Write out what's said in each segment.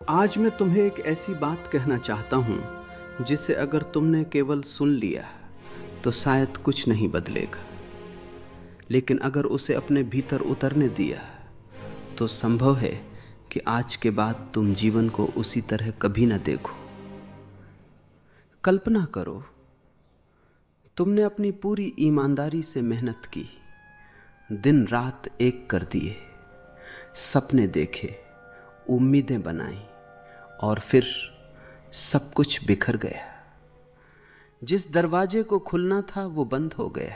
आज मैं तुम्हें एक ऐसी बात कहना चाहता हूं जिसे अगर तुमने केवल सुन लिया तो शायद कुछ नहीं बदलेगा, लेकिन अगर उसे अपने भीतर उतरने दिया तो संभव है कि आज के बाद तुम जीवन को उसी तरह कभी न देखो। कल्पना करो, तुमने अपनी पूरी ईमानदारी से मेहनत की, दिन रात एक कर दिए, सपने देखे, उम्मीदें बनाई और फिर सब कुछ बिखर गया। जिस दरवाजे को खुलना था वो बंद हो गया।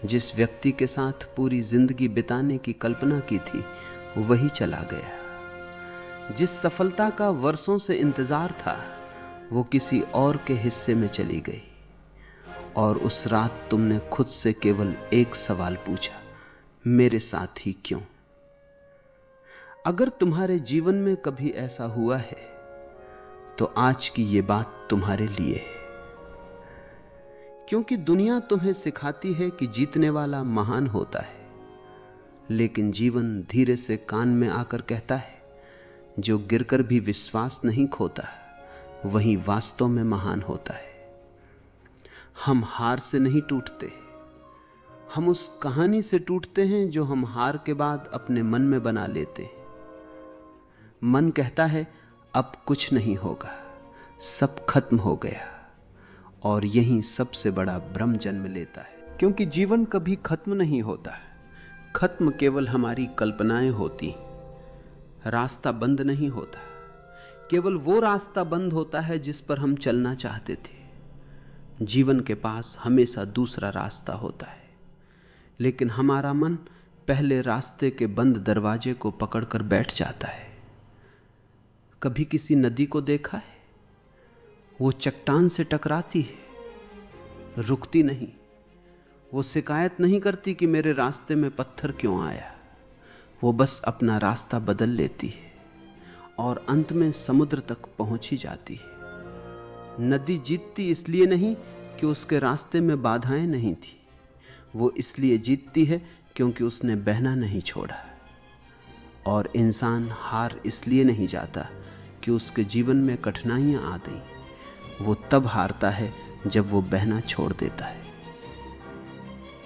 जिस व्यक्ति के साथ पूरी जिंदगी बिताने की कल्पना की थी वही चला गया। जिस सफलता का वर्षों से इंतजार था वो किसी और के हिस्से में चली गई। और उस रात तुमने खुद से केवल एक सवाल पूछा, मेरे साथ ही क्यों? अगर तुम्हारे जीवन में कभी ऐसा हुआ है तो आज की ये बात तुम्हारे लिए है, क्योंकि दुनिया तुम्हें सिखाती है कि जीतने वाला महान होता है, लेकिन जीवन धीरे से कान में आकर कहता है, जो गिरकर भी विश्वास नहीं खोता वही वास्तव में महान होता है। हम हार से नहीं टूटते, हम उस कहानी से टूटते हैं जो हम हार के बाद अपने मन में बना लेते हैं। मन कहता है अब कुछ नहीं होगा, सब खत्म हो गया, और यहीं सबसे बड़ा भ्रम जन्म लेता है। क्योंकि जीवन कभी खत्म नहीं होता, खत्म केवल हमारी कल्पनाएं होती। रास्ता बंद नहीं होता, केवल वो रास्ता बंद होता है जिस पर हम चलना चाहते थे। जीवन के पास हमेशा दूसरा रास्ता होता है, लेकिन हमारा मन पहले रास्ते के बंद दरवाजे को पकड़कर बैठ जाता है। कभी किसी नदी को देखा है? वो चट्टान से टकराती है, रुकती नहीं। वो शिकायत नहीं करती कि मेरे रास्ते में पत्थर क्यों आया। वो बस अपना रास्ता बदल लेती है और अंत में समुद्र तक पहुंच ही जाती है। नदी जीतती इसलिए नहीं कि उसके रास्ते में बाधाएं नहीं थी, वो इसलिए जीतती है क्योंकि उसने बहना नहीं छोड़ा। और इंसान हार इसलिए नहीं जाता कि उसके जीवन में कठिनाइयां आ गईं, वो तब हारता है जब वो बहना छोड़ देता है।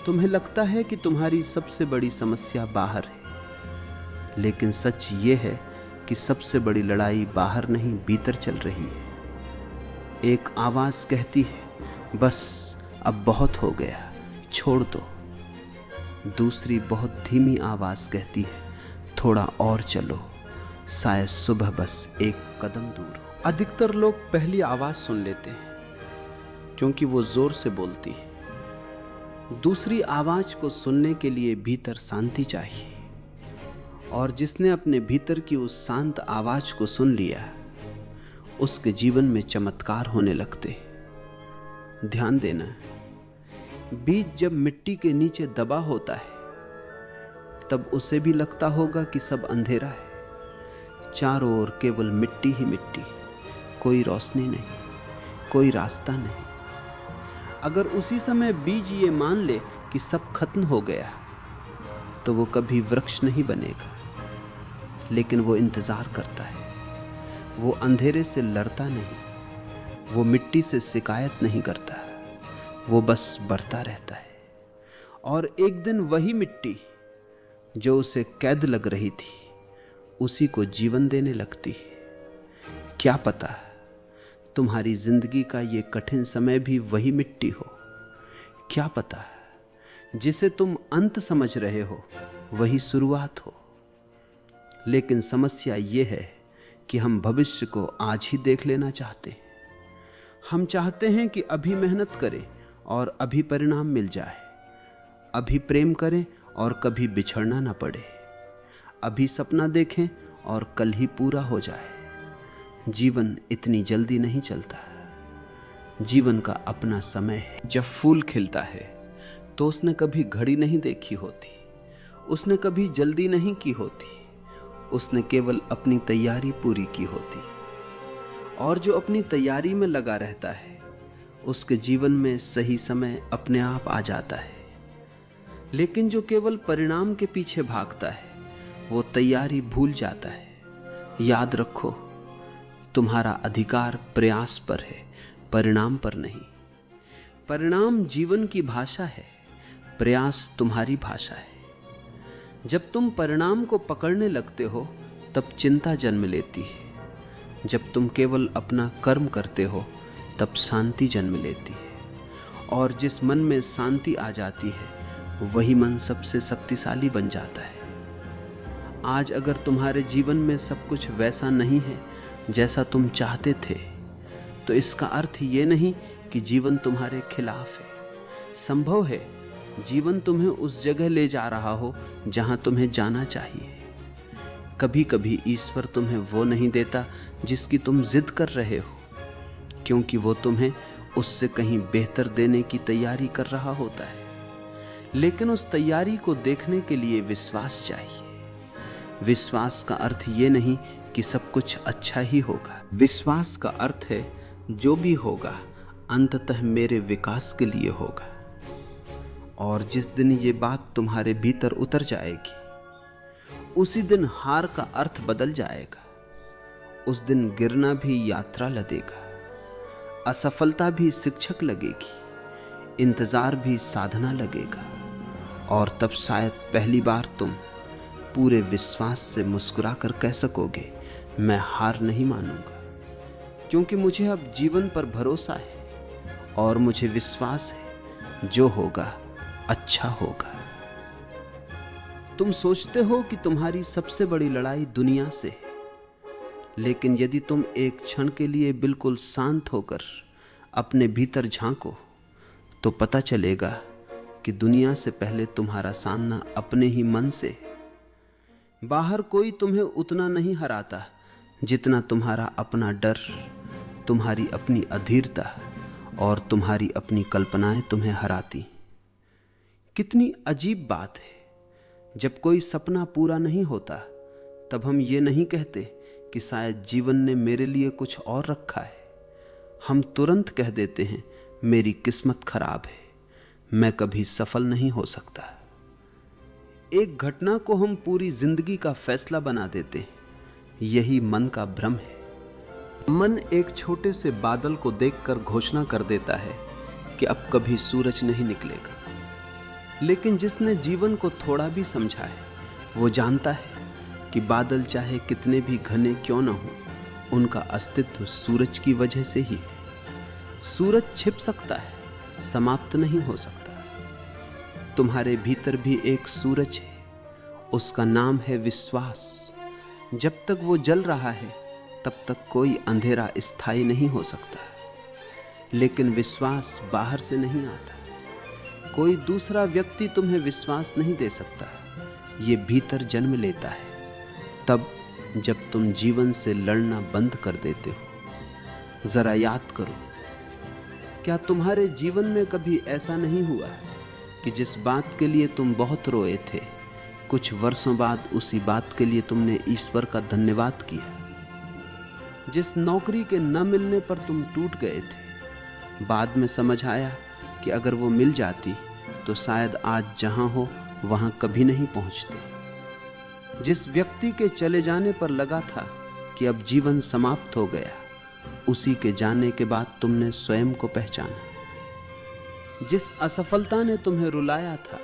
तुम्हें लगता है कि तुम्हारी सबसे बड़ी समस्या बाहर है, लेकिन सच ये है कि सबसे बड़ी लड़ाई बाहर नहीं भीतर चल रही है। एक आवाज कहती है बस अब बहुत हो गया, छोड़ दो। दूसरी बहुत धीमी आवाज कहती है थोड़ा और चलो, शायद सुबह बस एक कदम दूर हो। अधिकतर लोग पहली आवाज सुन लेते हैं क्योंकि वो जोर से बोलती है। दूसरी आवाज को सुनने के लिए भीतर शांति चाहिए, और जिसने अपने भीतर की उस शांत आवाज को सुन लिया उसके जीवन में चमत्कार होने लगते। ध्यान देना, बीज जब मिट्टी के नीचे दबा होता है तब उसे भी लगता होगा कि सब अंधेरा है, चारों ओर केवल मिट्टी ही मिट्टी, कोई रोशनी नहीं, कोई रास्ता नहीं। अगर उसी समय बीज ये मान ले कि सब खत्म हो गया तो वो कभी वृक्ष नहीं बनेगा, लेकिन वो इंतजार करता है। वो अंधेरे से लड़ता नहीं, वो मिट्टी से शिकायत नहीं करता, वो बस बढ़ता रहता है। और एक दिन वही मिट्टी जो उसे कैद लग रही थी उसी को जीवन देने लगती है। क्या पता तुम्हारी जिंदगी का ये कठिन समय भी वही मिट्टी हो। क्या पता जिसे तुम अंत समझ रहे हो वही शुरुआत हो। लेकिन समस्या ये है कि हम भविष्य को आज ही देख लेना चाहते हैं। हम चाहते हैं कि अभी मेहनत करें और अभी परिणाम मिल जाए, अभी प्रेम करें और कभी बिछड़ना ना पड़े, अभी सपना देखें और कल ही पूरा हो जाए। जीवन इतनी जल्दी नहीं चलता, जीवन का अपना समय है। जब फूल खिलता है तो उसने कभी घड़ी नहीं देखी होती, उसने कभी जल्दी नहीं की होती, उसने केवल अपनी तैयारी पूरी की होती। और जो अपनी तैयारी में लगा रहता है उसके जीवन में सही समय अपने आप आ जाता है। लेकिन जो केवल परिणाम के पीछे भागता है वो तैयारी भूल जाता है, याद रखो, तुम्हारा अधिकार प्रयास पर है, परिणाम पर नहीं। परिणाम जीवन की भाषा है, प्रयास तुम्हारी भाषा है। जब तुम परिणाम को पकड़ने लगते हो तब चिंता जन्म लेती है। जब तुम केवल अपना कर्म करते हो तब शांति जन्म लेती है। और जिस मन में शांति आ जाती है वही मन सबसे शक्तिशाली बन जाता है। आज अगर तुम्हारे जीवन में सब कुछ वैसा नहीं है जैसा तुम चाहते थे, तो इसका अर्थ ये नहीं कि जीवन तुम्हारे खिलाफ है। संभव है जीवन तुम्हें उस जगह ले जा रहा हो जहां तुम्हें जाना चाहिए। कभी कभी ईश्वर तुम्हें वो नहीं देता जिसकी तुम जिद कर रहे हो, क्योंकि वो तुम्हें उससे कहीं बेहतर देने की तैयारी कर रहा होता है। लेकिन उस तैयारी को देखने के लिए विश्वास चाहिए। विश्वास का अर्थ ये नहीं कि सब कुछ अच्छा ही होगा। विश्वास का अर्थ है जो भी होगा अंततः मेरे विकास के लिए होगा। और जिस दिन ये बात तुम्हारे भीतर उतर जाएगी, उसी दिन हार का अर्थ बदल जाएगा। उस दिन गिरना भी यात्रा लगेगा, असफलता भी शिक्षक लगेगी, इंतजार भी साधना लगेगा। और तब शायद पहली बार तुम पूरे विश्वास से मुस्कुरा कर कह सकोगे, मैं हार नहीं मानूंगा, क्योंकि मुझे अब जीवन पर भरोसा है और मुझे विश्वास है जो होगा अच्छा होगा। तुम सोचते हो कि तुम्हारी सबसे बड़ी लड़ाई दुनिया से है, लेकिन यदि तुम एक क्षण के लिए बिल्कुल शांत होकर अपने भीतर झांको तो पता चलेगा कि दुनिया से पहले तुम्हारा सामना अपने ही मन से है। बाहर कोई तुम्हें उतना नहीं हराता जितना तुम्हारा अपना डर, तुम्हारी अपनी अधीरता और तुम्हारी अपनी कल्पनाएं तुम्हें हराती। कितनी अजीब बात है, जब कोई सपना पूरा नहीं होता तब हम ये नहीं कहते कि शायद जीवन ने मेरे लिए कुछ और रखा है। हम तुरंत कह देते हैं, मेरी किस्मत खराब है, मैं कभी सफल नहीं हो सकता। एक घटना को हम पूरी जिंदगी का फैसला बना देते हैं। यही मन का भ्रम है। मन एक छोटे से बादल को देखकर घोषणा कर देता है कि अब कभी सूरज नहीं निकलेगा। लेकिन जिसने जीवन को थोड़ा भी समझा है, वो जानता है कि बादल चाहे कितने भी घने क्यों न हो, उनका अस्तित्व सूरज की वजह से ही है। सूरज छिप सकता है, समाप्त नहीं हो सकता। तुम्हारे भीतर भी एक सूरज है, उसका नाम है विश्वास। जब तक वो जल रहा है तब तक कोई अंधेरा स्थायी नहीं हो सकता। लेकिन विश्वास बाहर से नहीं आता। कोई दूसरा व्यक्ति तुम्हें विश्वास नहीं दे सकता। ये भीतर जन्म लेता है तब जब तुम जीवन से लड़ना बंद कर देते हो। जरा याद करो, क्या तुम्हारे जीवन में कभी ऐसा नहीं हुआ कि जिस बात के लिए तुम बहुत रोए थे, कुछ वर्षों बाद उसी बात के लिए तुमने ईश्वर का धन्यवाद किया? जिस नौकरी के न मिलने पर तुम टूट गए थे, बाद में समझ आया कि अगर वो मिल जाती तो शायद आज जहां हो वहां कभी नहीं पहुंचते। जिस व्यक्ति के चले जाने पर लगा था कि अब जीवन समाप्त हो गया, उसी के जाने के बाद तुमने स्वयं को पहचाना। जिस असफलता ने तुम्हें रुलाया था,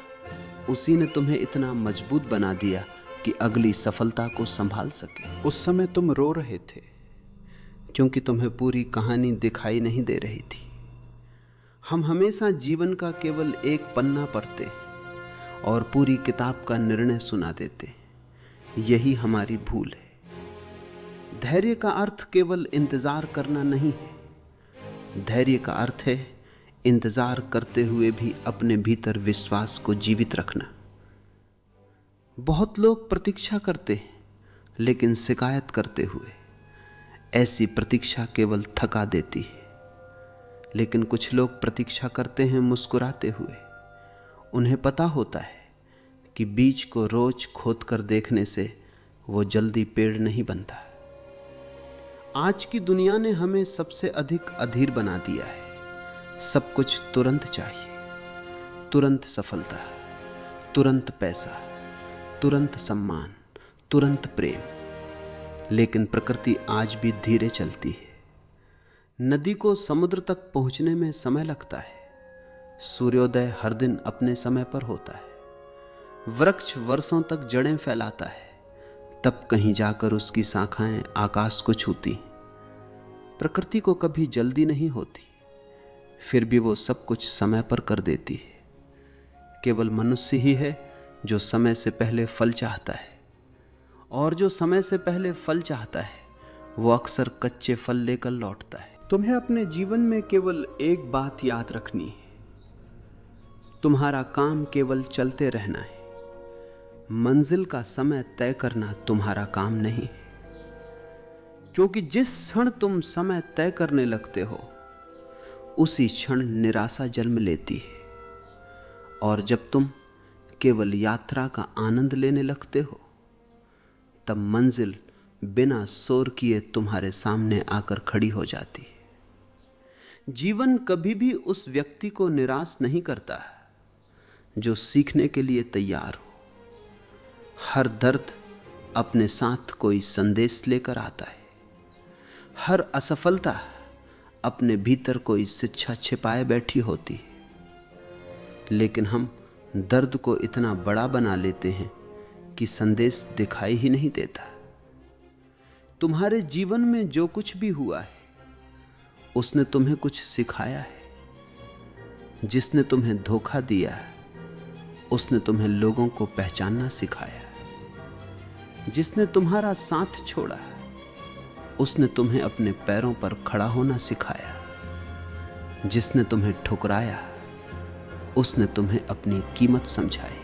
उसी ने तुम्हें इतना मजबूत बना दिया कि अगली सफलता को संभाल सके। उस समय तुम रो रहे थे क्योंकि तुम्हें पूरी कहानी दिखाई नहीं दे रही थी। हम हमेशा जीवन का केवल एक पन्ना पढ़ते और पूरी किताब का निर्णय सुना देते। यही हमारी भूल है। धैर्य का अर्थ केवल इंतजार करना नहीं है। धैर्य का अर्थ है इंतजार करते हुए भी अपने भीतर विश्वास को जीवित रखना। बहुत लोग प्रतीक्षा करते हैं, लेकिन शिकायत करते हुए। ऐसी प्रतीक्षा केवल थका देती है। लेकिन कुछ लोग प्रतीक्षा करते हैं मुस्कुराते हुए। उन्हें पता होता है कि बीज को रोज खोदकर देखने से वो जल्दी पेड़ नहीं बनता। आज की दुनिया ने हमें सबसे अधिक अधीर बना दिया है। सब कुछ तुरंत चाहिए। तुरंत सफलता, तुरंत पैसा, तुरंत सम्मान, तुरंत प्रेम। लेकिन प्रकृति आज भी धीरे चलती है। नदी को समुद्र तक पहुंचने में समय लगता है। सूर्योदय हर दिन अपने समय पर होता है। वृक्ष वर्षों तक जड़ें फैलाता है, तब कहीं जाकर उसकी शाखाएं आकाश को छूती। प्रकृति को कभी जल्दी नहीं होती, फिर भी वो सब कुछ समय पर कर देती है। केवल मनुष्य ही है जो समय से पहले फल चाहता है, और जो समय से पहले फल चाहता है वो अक्सर कच्चे फल लेकर लौटता है। तुम्हें अपने जीवन में केवल एक बात याद रखनी है, तुम्हारा काम केवल चलते रहना है। मंजिल का समय तय करना तुम्हारा काम नहीं है, क्योंकि जिस क्षण तुम समय तय करने लगते हो उसी क्षण निराशा जन्म लेती है। और जब तुम केवल यात्रा का आनंद लेने लगते हो तब मंजिल बिना शोर किए तुम्हारे सामने आकर खड़ी हो जाती है। जीवन कभी भी उस व्यक्ति को निराश नहीं करता जो सीखने के लिए तैयार हो। हर दर्द अपने साथ कोई संदेश लेकर आता है। हर असफलता अपने भीतर कोई शिक्षा छिपाए बैठी होती है। लेकिन हम दर्द को इतना बड़ा बना लेते हैं कि संदेश दिखाई ही नहीं देता। तुम्हारे जीवन में जो कुछ भी हुआ है उसने तुम्हें कुछ सिखाया है। जिसने तुम्हें धोखा दिया उसने तुम्हें लोगों को पहचानना सिखाया। जिसने तुम्हारा साथ छोड़ा उसने तुम्हें अपने पैरों पर खड़ा होना सिखाया। जिसने तुम्हें ठुकराया उसने तुम्हें अपनी कीमत समझाई।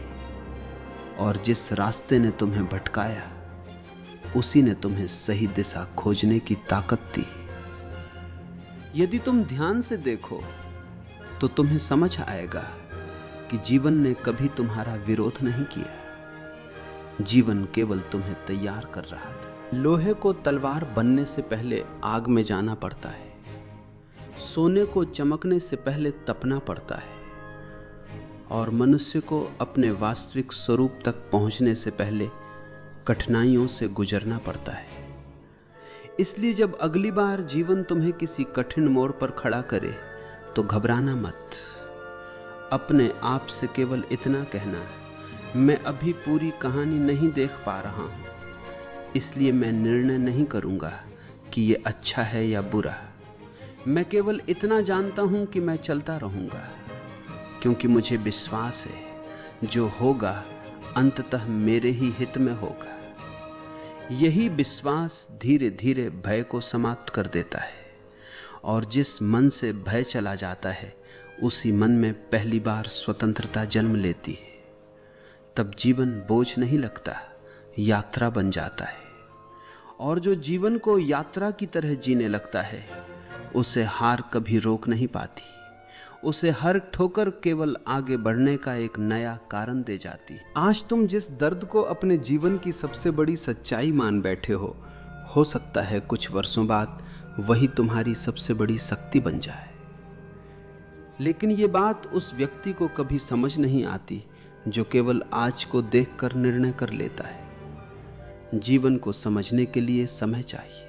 और जिस रास्ते ने तुम्हें भटकाया उसी ने तुम्हें सही दिशा खोजने की ताकत दी। यदि तुम ध्यान से देखो तो तुम्हें समझ आएगा कि जीवन ने कभी तुम्हारा विरोध नहीं किया। जीवन केवल तुम्हें तैयार कर रहा था। लोहे को तलवार बनने से पहले आग में जाना पड़ता है। सोने को चमकने से पहले तपना पड़ता है। और मनुष्य को अपने वास्तविक स्वरूप तक पहुंचने से पहले कठिनाइयों से गुजरना पड़ता है। इसलिए जब अगली बार जीवन तुम्हें किसी कठिन मोड़ पर खड़ा करे तो घबराना मत। अपने आप से केवल इतना कहना, मैं अभी पूरी कहानी नहीं देख पा रहा हूं, इसलिए मैं निर्णय नहीं करूंगा कि यह अच्छा है या बुरा। मैं केवल इतना जानता हूं कि मैं चलता रहूंगा, क्योंकि मुझे विश्वास है जो होगा अंततः मेरे ही हित में होगा। यही विश्वास धीरे धीरे भय को समाप्त कर देता है। और जिस मन से भय चला जाता है उसी मन में पहली बार स्वतंत्रता जन्म लेती है। तब जीवन बोझ नहीं लगता, यात्रा बन जाता है। और जो जीवन को यात्रा की तरह जीने लगता है उसे हार कभी रोक नहीं पाती। उसे हर ठोकर केवल आगे बढ़ने का एक नया कारण दे जाती। आज तुम जिस दर्द को अपने जीवन की सबसे बड़ी सच्चाई मान बैठे हो सकता है कुछ वर्षों बाद वही तुम्हारी सबसे बड़ी शक्ति बन जाए। लेकिन ये बात उस व्यक्ति को कभी समझ नहीं आती जो केवल आज को देखकर निर्णय कर लेता है। जीवन को समझने के लिए समय चाहिए,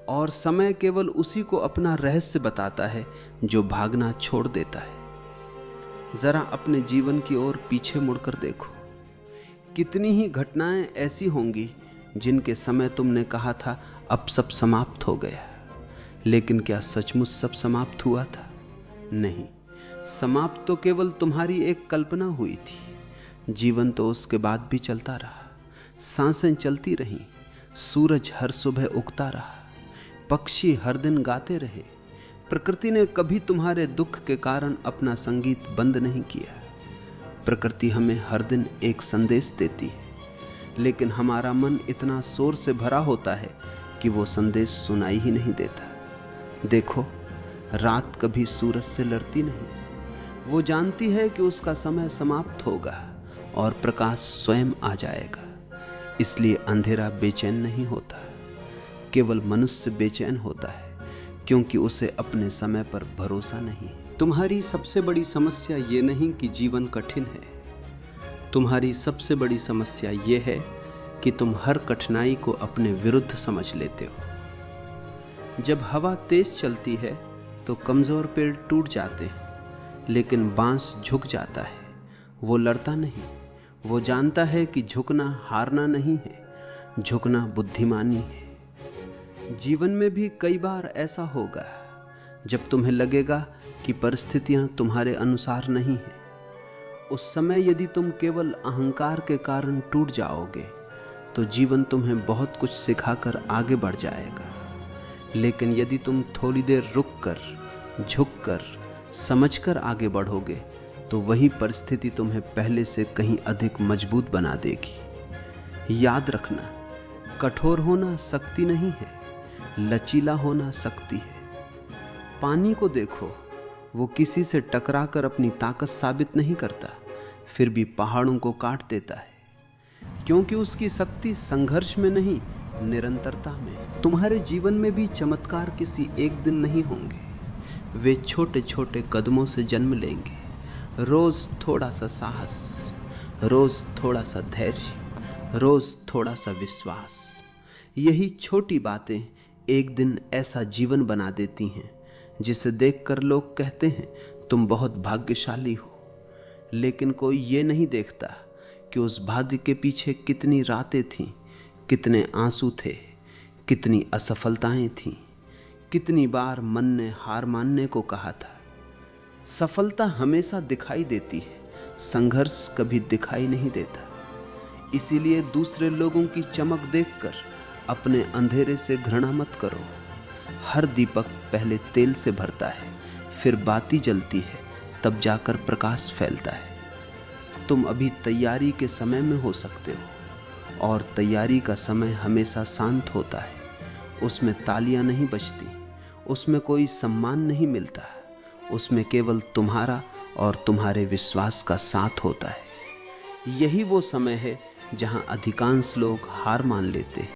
और समय केवल उसी को अपना रहस्य बताता है जो भागना छोड़ देता है। जरा अपने जीवन की ओर पीछे मुड़कर देखो। कितनी ही घटनाएं ऐसी होंगी जिनके समय तुमने कहा था अब सब समाप्त हो गया, लेकिन क्या सचमुच सब समाप्त हुआ था? नहीं, समाप्त तो केवल तुम्हारी एक कल्पना हुई थी। जीवन तो उसके बाद भी चलता रहा। सांसें चलती रहीं, सूरज हर सुबह उगता रहा, पक्षी हर दिन गाते रहे। प्रकृति ने कभी तुम्हारे दुख के कारण अपना संगीत बंद नहीं किया। प्रकृति हमें हर दिन एक संदेश देती है, लेकिन हमारा मन इतना शोर से भरा होता है कि वो संदेश सुनाई ही नहीं देता। देखो, रात कभी सूरज से लड़ती नहीं। वो जानती है कि उसका समय समाप्त होगा और प्रकाश स्वयं आ जाएगा। इसलिए अंधेरा बेचैन नहीं होता, केवल मनुष्य बेचैन होता है, क्योंकि उसे अपने समय पर भरोसा नहीं। तुम्हारी सबसे बड़ी समस्या ये नहीं कि जीवन कठिन है। तुम्हारी सबसे बड़ी समस्या ये है कि तुम हर कठिनाई को अपने विरुद्ध समझ लेते हो। जब हवा तेज चलती है तो कमजोर पेड़ टूट जाते हैं, लेकिन बांस झुक जाता है। वो लड़ता नहीं, वो जानता है कि झुकना हारना नहीं है, झुकना बुद्धिमानी है। जीवन में भी कई बार ऐसा होगा जब तुम्हें लगेगा कि परिस्थितियां तुम्हारे अनुसार नहीं हैं। उस समय यदि तुम केवल अहंकार के कारण टूट जाओगे तो जीवन तुम्हें बहुत कुछ सिखाकर आगे बढ़ जाएगा। लेकिन यदि तुम थोड़ी देर रुककर, झुककर, समझकर आगे बढ़ोगे तो वही परिस्थिति तुम्हें पहले से कहीं अधिक मजबूत बना देगी। याद रखना, कठोर होना शक्ति नहीं है, लचीला होना शक्ति है। पानी को देखो, वो किसी से टकराकर अपनी ताकत साबित नहीं करता, फिर भी पहाड़ों को काट देता है, क्योंकि उसकी शक्ति संघर्ष में नहीं, निरंतरता में। तुम्हारे जीवन में भी चमत्कार किसी एक दिन नहीं होंगे, वे छोटे छोटे कदमों से जन्म लेंगे। रोज थोड़ा सा साहस, रोज थोड़ा सा धैर्य, रोज थोड़ा सा विश्वास। यही छोटी बातें एक दिन ऐसा जीवन बना देती हैं जिसे देखकर लोग कहते हैं तुम बहुत भाग्यशाली हो। लेकिन कोई ये नहीं देखता कि उस भाग्य के पीछे कितनी रातें थीं, कितने आंसू थे, कितनी असफलताएं थीं, कितनी बार मन ने हार मानने को कहा था। सफलता हमेशा दिखाई देती है, संघर्ष कभी दिखाई नहीं देता। इसीलिए दूसरे लोगों की चमक देखकर अपने अंधेरे से घृणा मत करो। हर दीपक पहले तेल से भरता है, फिर बाती जलती है, तब जाकर प्रकाश फैलता है। तुम अभी तैयारी के समय में हो सकते हो, और तैयारी का समय हमेशा शांत होता है। उसमें तालियां नहीं बजती, उसमें कोई सम्मान नहीं मिलता, उसमें केवल तुम्हारा और तुम्हारे विश्वास का साथ होता है। यही वो समय है जहां अधिकांश लोग हार मान लेते हैं।